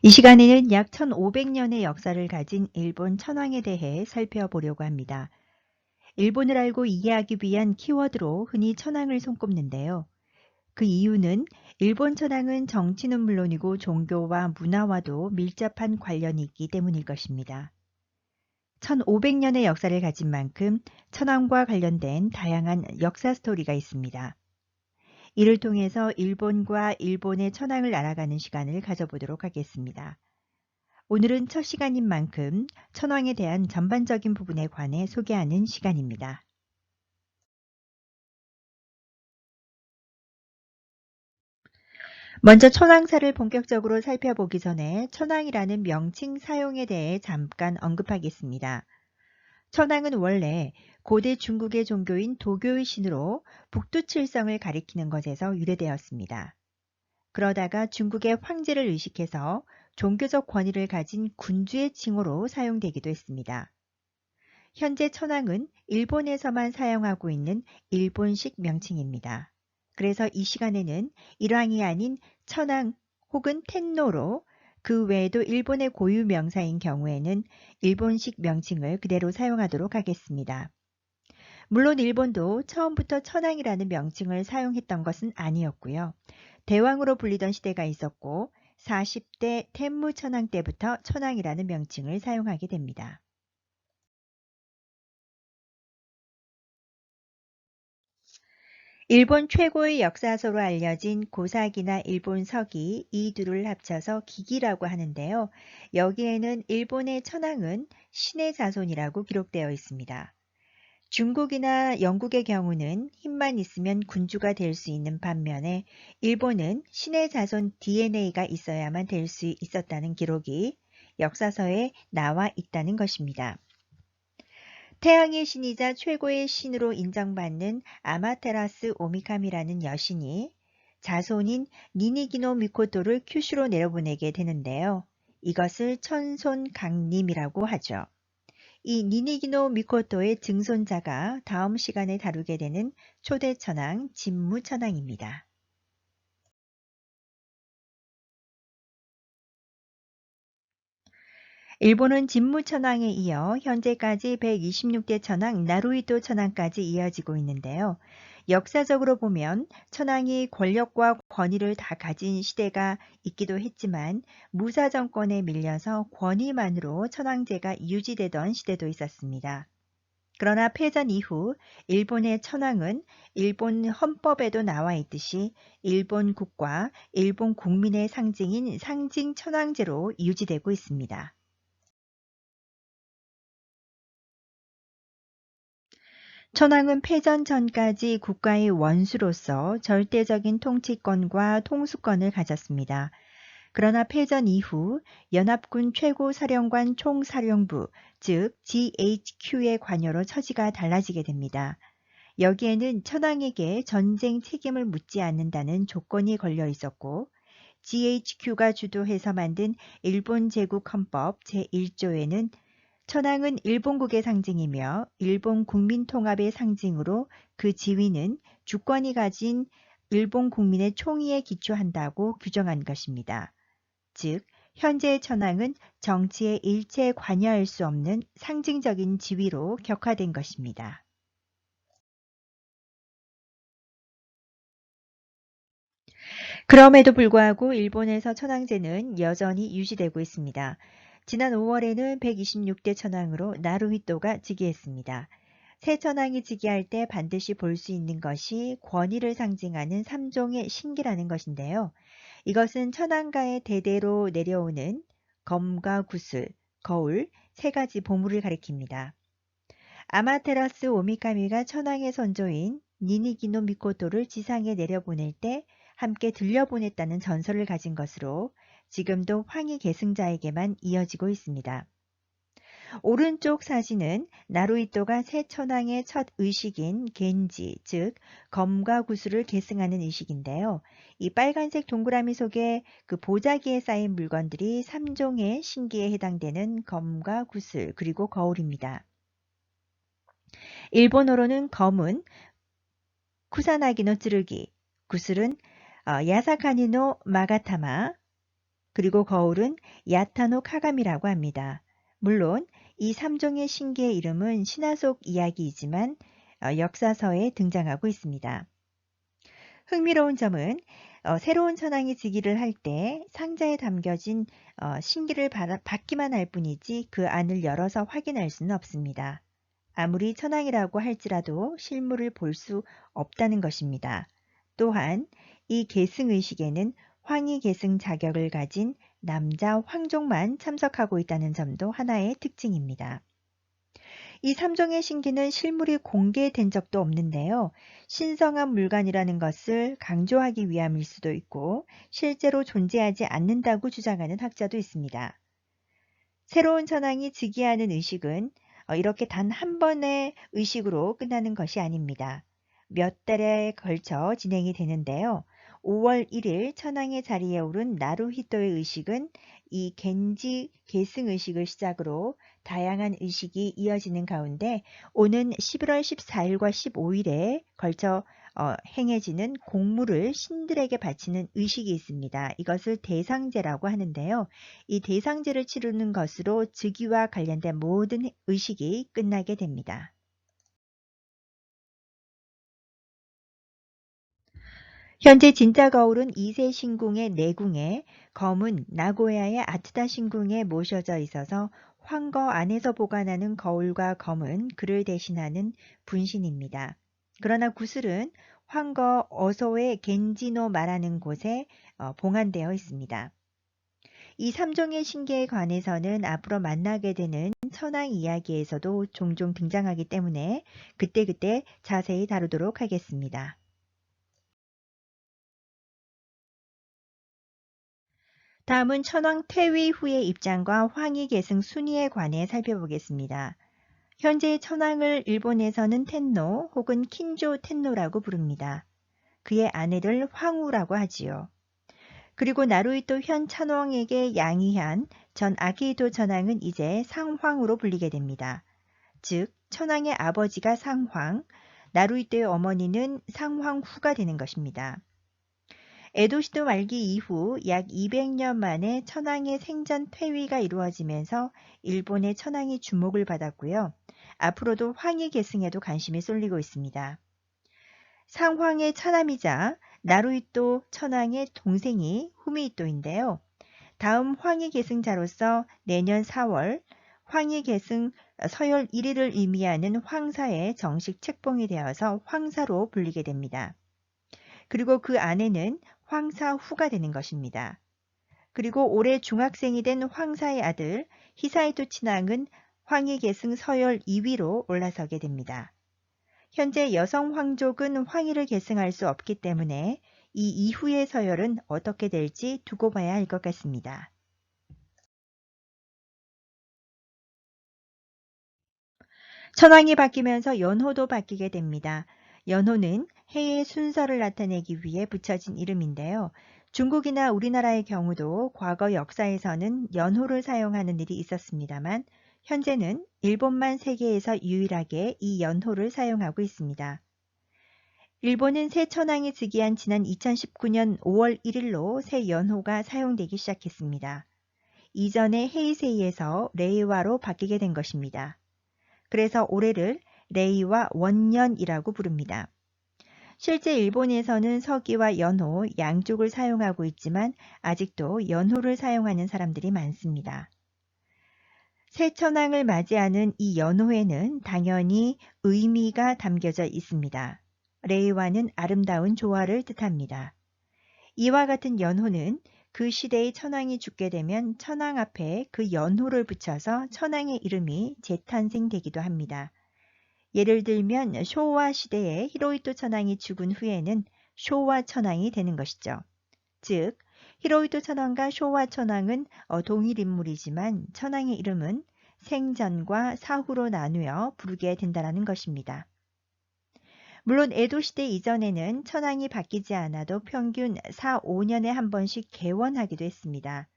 이 시간에는 약 1500년의 역사를 가진 일본 천황에 대해 살펴보려고 합니다. 일본을 알고 이해하기 위한 키워드로 흔히 천황을 손꼽는데요. 그 이유는 일본 천황은 정치는 물론이고 종교와 문화와도 밀접한 관련이 있기 때문일 것입니다. 1500년의 역사를 가진 만큼 천황과 관련된 다양한 역사 스토리가 있습니다. 이를 통해서 일본과 일본의 천황을 알아가는 시간을 가져보도록 하겠습니다. 오늘은 첫 시간인 만큼 천황에 대한 전반적인 부분에 관해 소개하는 시간입니다. 먼저 천황사를 본격적으로 살펴보기 전에 천황이라는 명칭 사용에 대해 잠깐 언급하겠습니다. 천황은 원래 고대 중국의 종교인 도교의 신으로 북두칠성을 가리키는 것에서 유래되었습니다. 그러다가 중국의 황제를 의식해서 종교적 권위를 가진 군주의 칭호로 사용되기도 했습니다. 현재 천황은 일본에서만 사용하고 있는 일본식 명칭입니다. 그래서 이 시간에는 일왕이 아닌 천황 혹은 텐노로 그 외에도 일본의 고유 명사인 경우에는 일본식 명칭을 그대로 사용하도록 하겠습니다. 물론 일본도 처음부터 천황이라는 명칭을 사용했던 것은 아니었고요. 대왕으로 불리던 시대가 있었고 40대 텐무 천황 때부터 천황이라는 명칭을 사용하게 됩니다. 일본 최고의 역사서로 알려진 고사기나 일본 서기 이 둘을 합쳐서 기기라고 하는데요. 여기에는 일본의 천황은 신의 자손이라고 기록되어 있습니다. 중국이나 영국의 경우는 힘만 있으면 군주가 될 수 있는 반면에 일본은 신의 자손 DNA가 있어야만 될 수 있었다는 기록이 역사서에 나와 있다는 것입니다. 태양의 신이자 최고의 신으로 인정받는 아마테라스 오미카미라는 여신이 자손인 니니기노 미코토를 큐슈로 내려보내게 되는데요. 이것을 천손강림이라고 하죠. 이 니니기노 미코토의 증손자가 다음 시간에 다루게 되는 초대천황 진무천황입니다. 일본은 진무천황에 이어 현재까지 126대 천황 나루히토 천황까지 이어지고 있는데요. 역사적으로 보면 천황이 권력과 권위를 다 가진 시대가 있기도 했지만 무사 정권에 밀려서 권위만으로 천황제가 유지되던 시대도 있었습니다. 그러나 패전 이후 일본의 천황은 일본 헌법에도 나와 있듯이 일본 국가, 일본 국민의 상징인 상징 천황제로 유지되고 있습니다. 천황은 패전 전까지 국가의 원수로서 절대적인 통치권과 통수권을 가졌습니다. 그러나 패전 이후 연합군 최고사령관 총사령부, 즉 GHQ의 관여로 처지가 달라지게 됩니다. 여기에는 천황에게 전쟁 책임을 묻지 않는다는 조건이 걸려 있었고 GHQ가 주도해서 만든 일본 제국 헌법 제1조에는 천황은 일본국의 상징이며 일본 국민 통합의 상징으로 그 지위는 주권이 가진 일본 국민의 총의에 기초한다고 규정한 것입니다. 즉, 현재의 천황은 정치에 일체 관여할 수 없는 상징적인 지위로 격화된 것입니다. 그럼에도 불구하고 일본에서 천황제는 여전히 유지되고 있습니다. 지난 5월에는 126대 천황으로 나루히토가 즉위했습니다. 새 천황이 즉위할 때 반드시 볼 수 있는 것이 권위를 상징하는 삼종의 신기라는 것인데요. 이것은 천황가의 대대로 내려오는 검과 구슬, 거울, 세 가지 보물을 가리킵니다. 아마테라스 오미카미가 천황의 선조인 니니기노 미코토를 지상에 내려보낼 때 함께 들려보냈다는 전설을 가진 것으로 지금도 황희 계승자에게만 이어지고 있습니다. 오른쪽 사진은 나루히토가 새 천황의 첫 의식인 겐지, 즉 검과 구슬을 계승하는 의식인데요. 이 빨간색 동그라미 속에 그 보자기에 쌓인 물건들이 3종의 신기에 해당되는 검과 구슬 그리고 거울입니다. 일본어로는 검은 쿠사나기노 쯔르기, 구슬은 야사카니노 마가타마, 그리고 거울은 야타노 카가미라고 합니다. 물론 이 3종의 신기의 이름은 신화 속 이야기이지만 역사서에 등장하고 있습니다. 흥미로운 점은 새로운 천왕이 즉위를 할 때 상자에 담겨진 신기를 받기만 할 뿐이지 그 안을 열어서 확인할 수는 없습니다. 아무리 천왕이라고 할지라도 실물을 볼 수 없다는 것입니다. 또한 이 계승의식에는 황위 계승 자격을 가진 남자 황족만 참석하고 있다는 점도 하나의 특징입니다. 이 3종의 신기는 실물이 공개된 적도 없는데요. 신성한 물건이라는 것을 강조하기 위함일 수도 있고 실제로 존재하지 않는다고 주장하는 학자도 있습니다. 새로운 천왕이 즉위하는 의식은 이렇게 단 한 번의 의식으로 끝나는 것이 아닙니다. 몇 달에 걸쳐 진행이 되는데요. 5월 1일 천왕의 자리에 오른 나루히토의 의식은 이 겐지 계승 의식을 시작으로 다양한 의식이 이어지는 가운데 오는 11월 14일과 15일에 걸쳐 행해지는 공물을 신들에게 바치는 의식이 있습니다. 이것을 대상제라고 하는데요. 이 대상제를 치르는 것으로 즉위와 관련된 모든 의식이 끝나게 됩니다. 현재 진짜 거울은 2세 신궁의 내궁에, 검은 나고야의 아트다 신궁에 모셔져 있어서 황거 안에서 보관하는 거울과 검은 그를 대신하는 분신입니다. 그러나 구슬은 황거 어소의 겐지노 말하는 곳에 봉안되어 있습니다. 이 3종의 신기에 관해서는 앞으로 만나게 되는 천왕 이야기에서도 종종 등장하기 때문에 그때그때 자세히 다루도록 하겠습니다. 다음은 천황 퇴위 후의 입장과 황위 계승 순위에 관해 살펴보겠습니다. 현재 천황을 일본에서는 텐노 혹은 킨조 텐노라고 부릅니다. 그의 아내를 황후라고 하지요. 그리고 나루히토 현 천황에게 양위한 전 아키히토 천황은 이제 상황으로 불리게 됩니다. 즉 천황의 아버지가 상황, 나루히토의 어머니는 상황후가 되는 것입니다. 에도시도 말기 이후 약 200년 만에 천황의 생전 퇴위가 이루어지면서 일본의 천황이 주목을 받았고요. 앞으로도 황위 계승에도 관심이 쏠리고 있습니다. 상황의 차남이자 나루히토 천황의 동생이 후미히토인데요. 다음 황위 계승자로서 내년 4월 황위 계승 서열 1위를 의미하는 황사에 정식 책봉이 되어서 황사로 불리게 됩니다. 그리고 그 아내는 황사 후가 되는 것입니다. 그리고 올해 중학생이 된 황사의 아들 히사이토 친왕은 황위 계승 서열 2위로 올라서게 됩니다. 현재 여성 황족은 황위를 계승할 수 없기 때문에 이 이후의 서열은 어떻게 될지 두고 봐야 할 것 같습니다. 천황이 바뀌면서 연호도 바뀌게 됩니다. 연호는 해의 순서를 나타내기 위해 붙여진 이름인데요. 중국이나 우리나라의 경우도 과거 역사에서는 연호를 사용하는 일이 있었습니다만 현재는 일본만 세계에서 유일하게 이 연호를 사용하고 있습니다. 일본은 새 천황이 즉위한 지난 2019년 5월 1일로 새 연호가 사용되기 시작했습니다. 이전에 헤이세이에서 레이와로 바뀌게 된 것입니다. 그래서 올해를 레이와 원년이라고 부릅니다. 실제 일본에서는 서기와 연호 양쪽을 사용하고 있지만 아직도 연호를 사용하는 사람들이 많습니다. 새 천황을 맞이하는 이 연호에는 당연히 의미가 담겨져 있습니다. 레이와는 아름다운 조화를 뜻합니다. 이와 같은 연호는 그 시대의 천황이 죽게 되면 천황 앞에 그 연호를 붙여서 천황의 이름이 재탄생되기도 합니다. 예를 들면 쇼와 시대에 히로히토 천황이 죽은 후에는 쇼와 천황이 되는 것이죠. 즉 히로히토 천황과 쇼와 천황은 동일 인물이지만 천황의 이름은 생전과 사후로 나누어 부르게 된다는 것입니다. 물론 에도시대 이전에는 천황이 바뀌지 않아도 평균 4, 5년에 한 번씩 개원하기도 했습니다.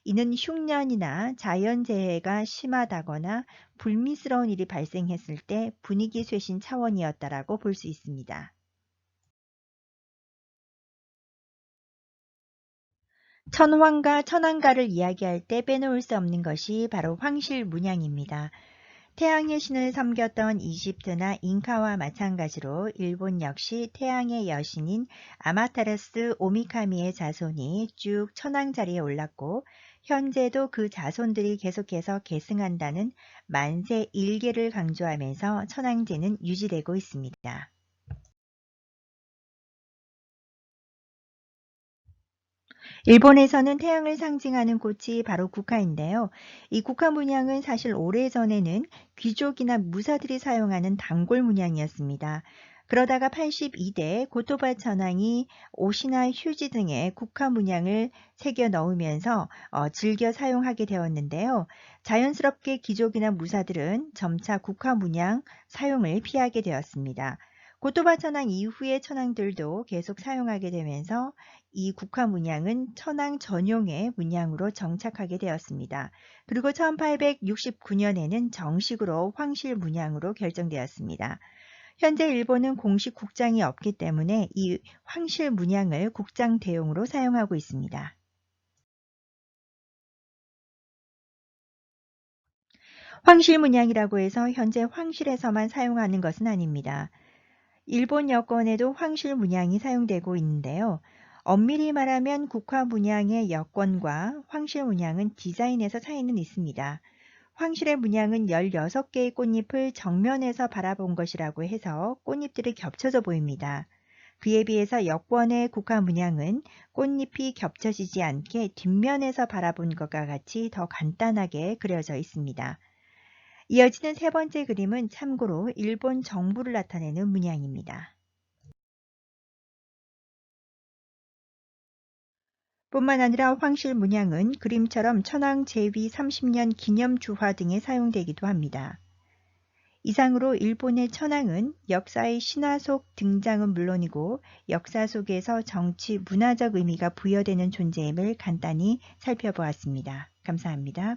이는 흉년이나 자연재해가 심하다거나 불미스러운 일이 발생했을 때 분위기 쇄신 차원이었다라고 볼 수 있습니다. 천황과 천안가를 이야기할 때 빼놓을 수 없는 것이 바로 황실 문양입니다. 태양의 신을 섬겼던 이집트나 잉카와 마찬가지로 일본 역시 태양의 여신인 아마테라스 오미카미의 자손이 쭉 천황 자리에 올랐고 현재도 그 자손들이 계속해서 계승한다는 만세 일계를 강조하면서 천황제는 유지되고 있습니다. 일본에서는 태양을 상징하는 꽃이 바로 국화인데요. 이 국화 문양은 사실 오래전에는 귀족이나 무사들이 사용하는 단골 문양이었습니다. 그러다가 82대 고토바 천황이 옷이나 휴지 등에 국화 문양을 새겨 넣으면서 즐겨 사용하게 되었는데요. 자연스럽게 귀족이나 무사들은 점차 국화 문양 사용을 피하게 되었습니다. 고토바 천황 이후의 천황들도 계속 사용하게 되면서 이 국화 문양은 천황 전용의 문양으로 정착하게 되었습니다. 그리고 1869년에는 정식으로 황실 문양으로 결정되었습니다. 현재 일본은 공식 국장이 없기 때문에 이 황실 문양을 국장 대용으로 사용하고 있습니다. 황실 문양이라고 해서 현재 황실에서만 사용하는 것은 아닙니다. 일본 여권에도 황실 문양이 사용되고 있는데요. 엄밀히 말하면 국화 문양의 여권과 황실 문양은 디자인에서 차이는 있습니다. 황실의 문양은 16개의 꽃잎을 정면에서 바라본 것이라고 해서 꽃잎들이 겹쳐져 보입니다. 그에 비해서 여권의 국화 문양은 꽃잎이 겹쳐지지 않게 뒷면에서 바라본 것과 같이 더 간단하게 그려져 있습니다. 이어지는 세 번째 그림은 참고로 일본 정부를 나타내는 문양입니다. 뿐만 아니라 황실 문양은 그림처럼 천황 제위 30년 기념 주화 등에 사용되기도 합니다. 이상으로 일본의 천황은 역사의 신화 속 등장은 물론이고 역사 속에서 정치, 문화적 의미가 부여되는 존재임을 간단히 살펴보았습니다. 감사합니다.